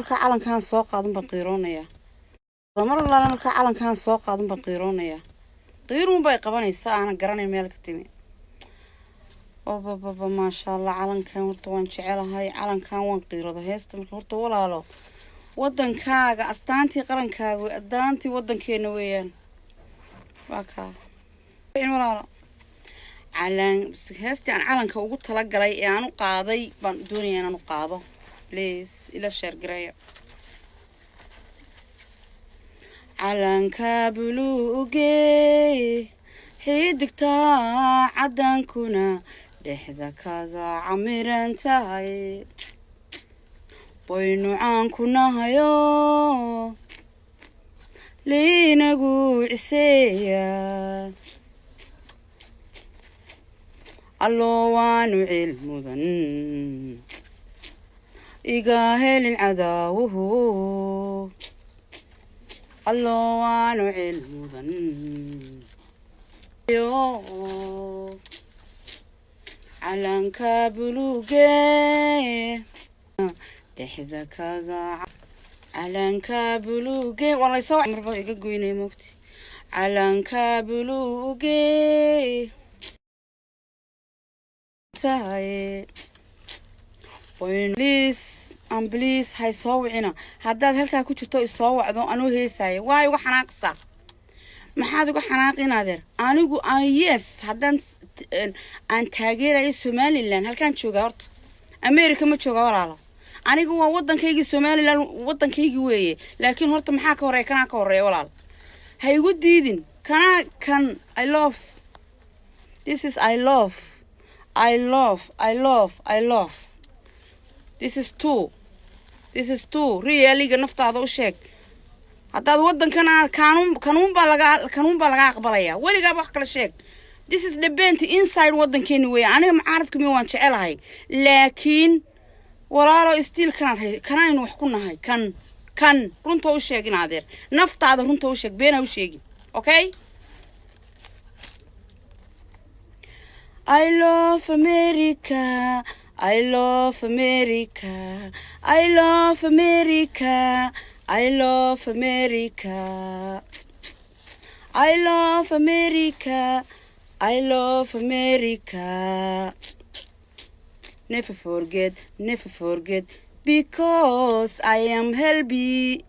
marka calankan soo qaadan baan qiiroonaya mar walba marka calankan soo qaadan baan qiiroonaya qiiruun bay qabanaysaa aan garanay meel ka timi oo baba ma sha Allah calankan horta waan jecelahay calankan waan qiirooda heesta marka horta walaalo wadankaaga astaantii qarankaaga adaantii wadankeena weeyaan waa ka walaalo calan heestii aan calanka ugu tala galay ee aan u qaaday baan doonayaa inaan u qaado please ila share gareeyo calanka buluuge xidigta cadankuna dhexda kaga camiran tahay boynu caan ku nahayo liinagu ciseeya allo waanu cilmudan iga helin cadaawuhu allo waanu cilmudan calanka buluuge dhexda kaga calanka buluuge wala soo marba iga goynay moogti calanka buluuge tahay please hay soo wicina haddaad halkaa ku jirto isoo wacdo anuu heesaayo waa uga xanaaqsaa maxaad uga xanaaqinaadeer anigu yes haddaan aan taageerayo Somaliland halkaan jooga horta America ma jooga walaalo anigu waa waddankaygii Somaliland waddankaygii weeye laakiin horta maxaa ka horeeya kana ka horeeya walaal ha igu diidin kan I love this is I love this is two really naftaada u sheeg haddaad waddankana kanuun baa laga aqbalaya weligaa wax kala sheeg this is the bent inside waddankeena weeye aniga macaaradka mi waan jecelahay laakiin walaalo still kanaynu wax ku nahay kan runta u sheeg inaadeer naftaada runta u sheeg beena u sheegin okay I love America I love America I love America I love America I love America I love America never forget because I am healthy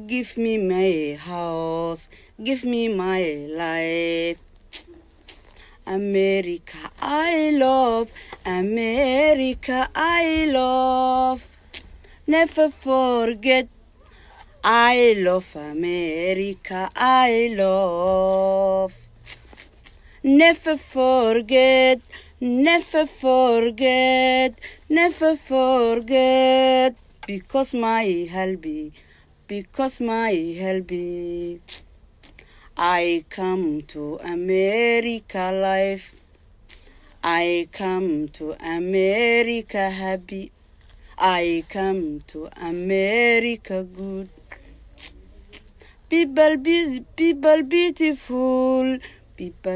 give me my house give me my life America I love never forget I love America I love never forget because my helby I come to America life I come to America happy I come to America good people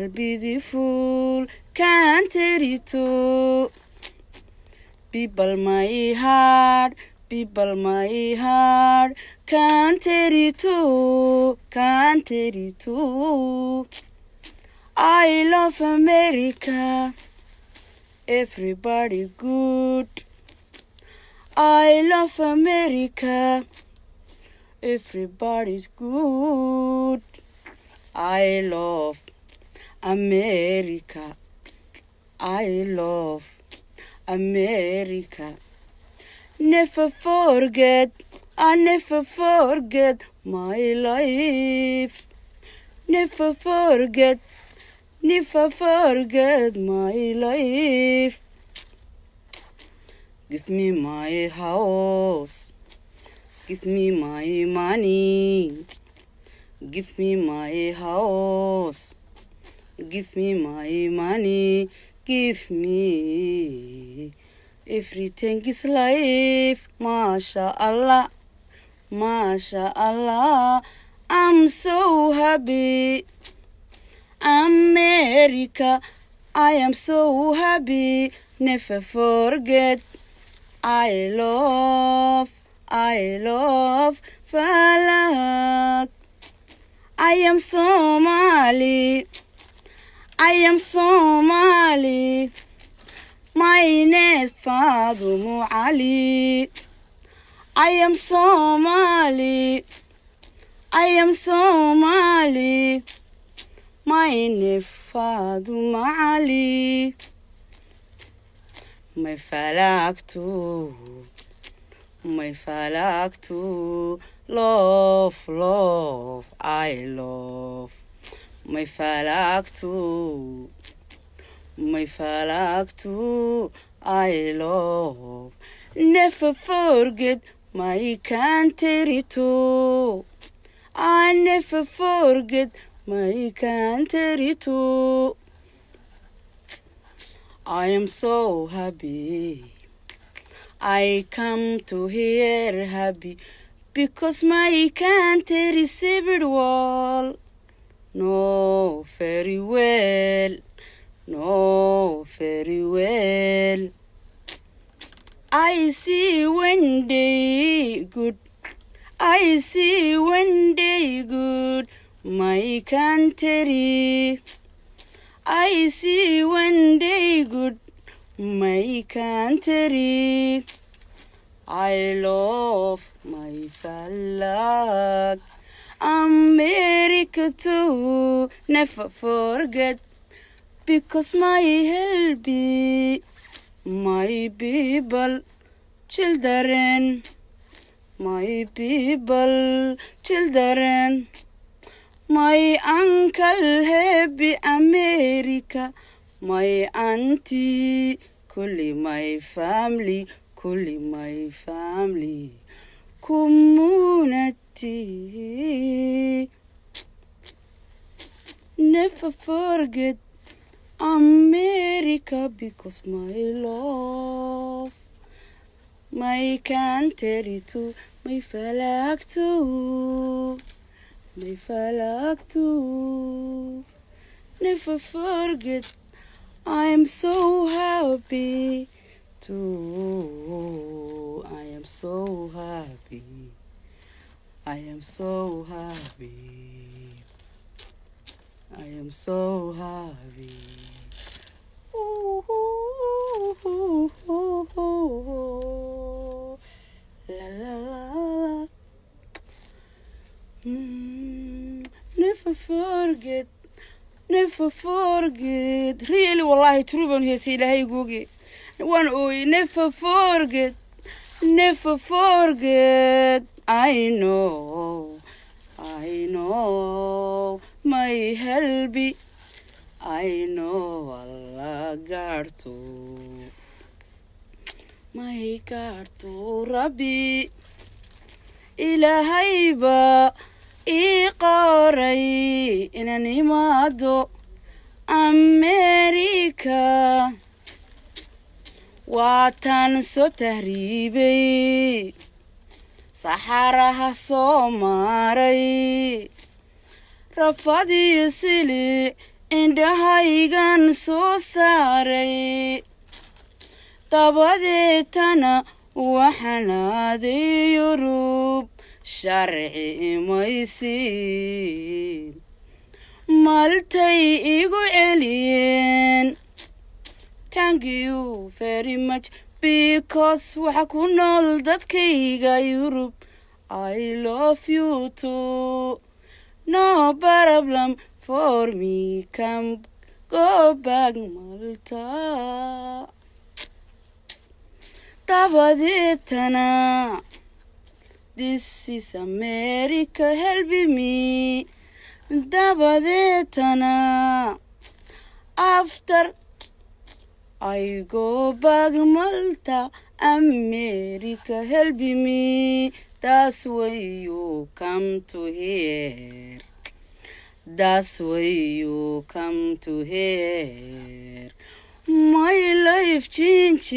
beautiful can't tell it too people my heart can't tell it too I love America everybody good I love America everybody's good I love America I love America never forget my life never forget my life give me my house give me my money give me my house give me my money give me everything is life Masha Allah I'm so happy America I am so happy never forget. I love Falak. I am Somali, my name Fadumo Ali. I am Somali, my name Fadumo Ali. My falak too, love, I love. My falak too, I love. Never forget my country too. I never forget my country too. I am so happy. I come to here happy because my country received well. No, very well. I see one day good. My country. I see one day good. My country. I love my flag. America too, never forget. Because my helpy, my people, children. My uncle happy America. My auntie, kulli my family, community. Never forget America because my love, my country too, my flag too. Never forget. I'm so happy too. I am so happy. I am so happy. Ooh, ooh, ooh, ooh, ooh. La la la. Never forget. Really, wallahi, true ban heesi ilaahay googe. One oy, never forget. I know. My helpy. I know Allah garto. My garto Rabbi. Ilaahay ba iqoray inaan imaado America. Waatan soo tahriibay, saxaraha soo maray, rafadii sili indhahaygan soo saaray. dabadeetana waxaan aaday Yurub, sharci imaysiin, maltay igu celiyeen. Thank you very much because waxa ku nool dadkayga Yurub. I love you too. No problem for me. Come go back Malta. dabadeetana this is America helping me. dabadeetana after I go back Malta, America helping me. That's why you come to here. My life changed.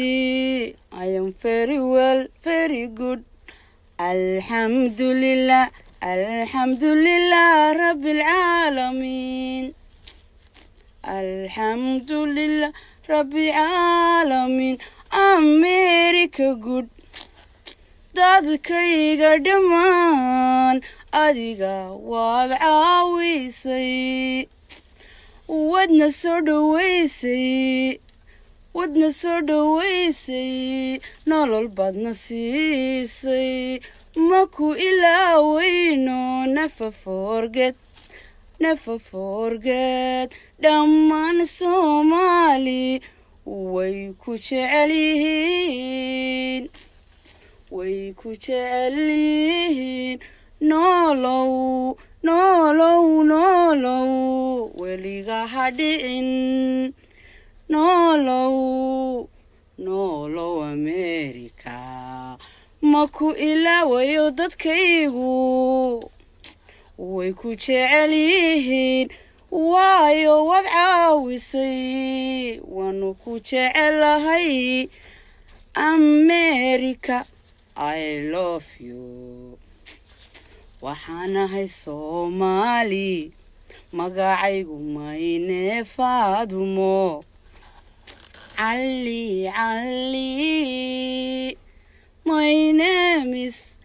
I am very well, very good. Alhamdulillah, Rabbil Alameen. Alhamdulillah, rabbi caalamiin America good dadkayga dhammaan adiga waad caawisay wadna soo dhaweysay nolol badna siisay maku ilaawayno never forget dhammaan Soomaali way ku jecel yihiin nolow weliga ha dhicin nolow America maku ilaawayo dadkaygu way ku jecel yihiin waayo wad caawisay waanu ku jecelahay America I love you waxaanahay Soomaali magacaygu mayne Faadumo Ali my name is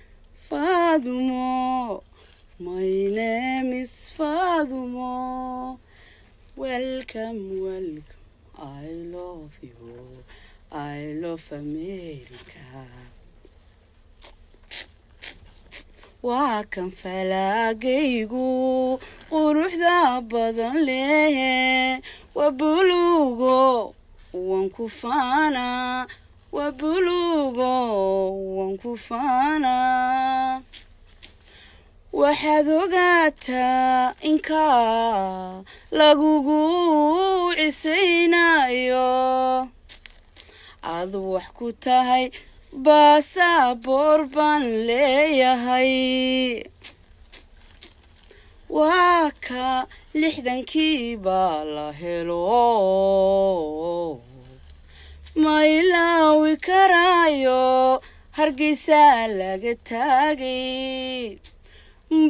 Faadumo welcome I love you I love America waa kan falaagaygu quruxda badan leh waa buluugo waan ku faanaa waxaad ogaataa inkaa lagugu cisaynayo aad wax ku tahay baasaboor baan leeyahay waa ka 60kii baa la helo ma ilaawi karaayo Hargeysa laga taagay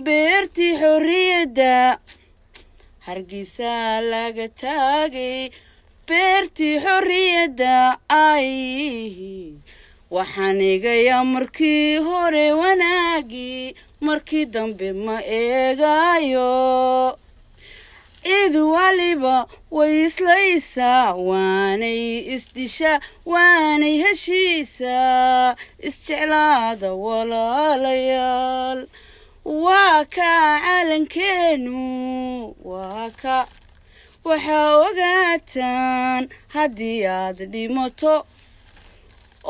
beertii xorriyadda Hargeysa laga taagay beertii xorriyadda ay waxaan eegayaa markii hore wanaagii markii dambe ma eegayo cid waliba way islaysaa waanay isdishaa waanay heshiisaa isjeclaada walaalayaal waa ka calankeenu waa ka waxaa ogaataan haddii aad dhimato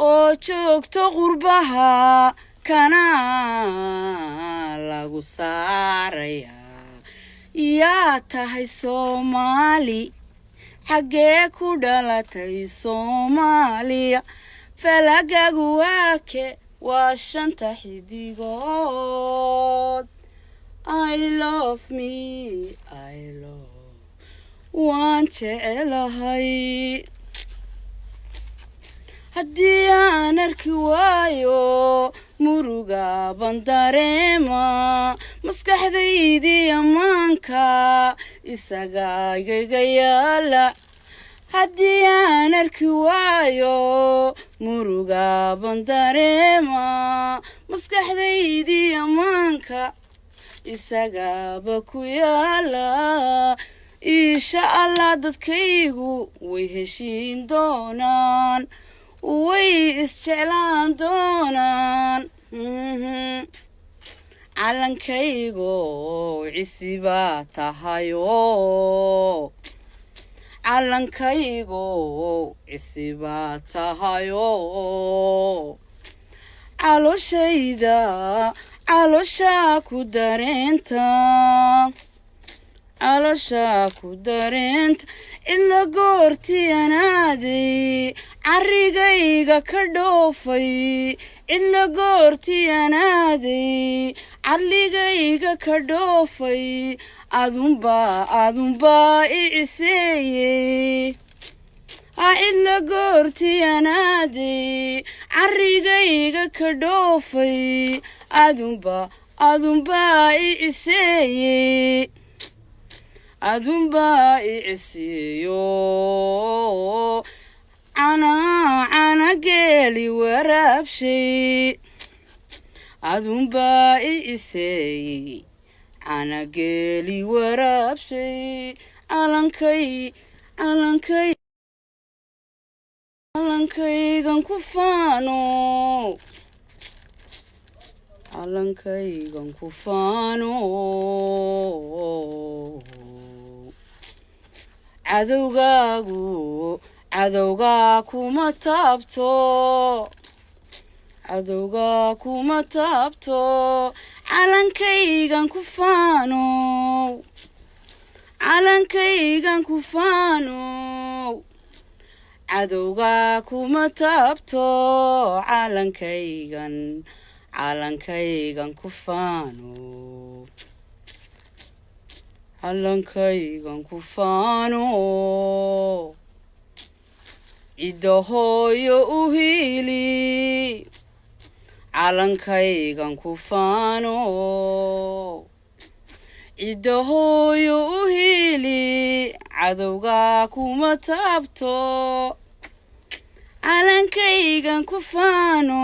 oo joogto qurbaha kana lagu saaraya yaa tahay Soomaali xagee ku dhalatay Soomaaliya falagagu waake waa 5 xidigood I love waan jecelahay haddii aan arki waayo muruga bandareema maskaxdaydii ammaanka isaga igaga yaala haddii aan arki waayo muruga bandareema maskaxdaydii ammaanka isagaba ku yaala insha Allah dadkaygu way heshiin doonaan way isjeclaan doonaan calankaygo cisiba tahayo calankaygo cisiba tahayo calosha ku dareenta ila goortii anaaday carigayga ka dhoofay ila goortii anaaday carigayga ka dhoofay adunba iiseeyey ila goortii anaaday carigayga ka dhoofay adunba iiseeyey adunba iciyo ana geeli waraabshay adunba iciseeyey ana geeli waraabshay calankaygan ku faano calankaygan ku faano cadowgaa kuma taabto calankaygan ku faano cadowgaa kuma taabto calankaygan ku faano calankaygan ku faano idahooyo u hiili calankaygan ku faano idahooyo u hiili cadowgaa kuma taabto calankaygan ku faano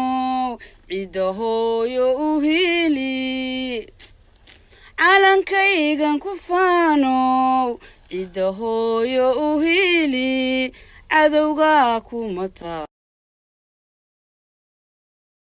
idahooyo u hiili calankaygan ku faano idahooyo u hiili cadowgaa kuma taabto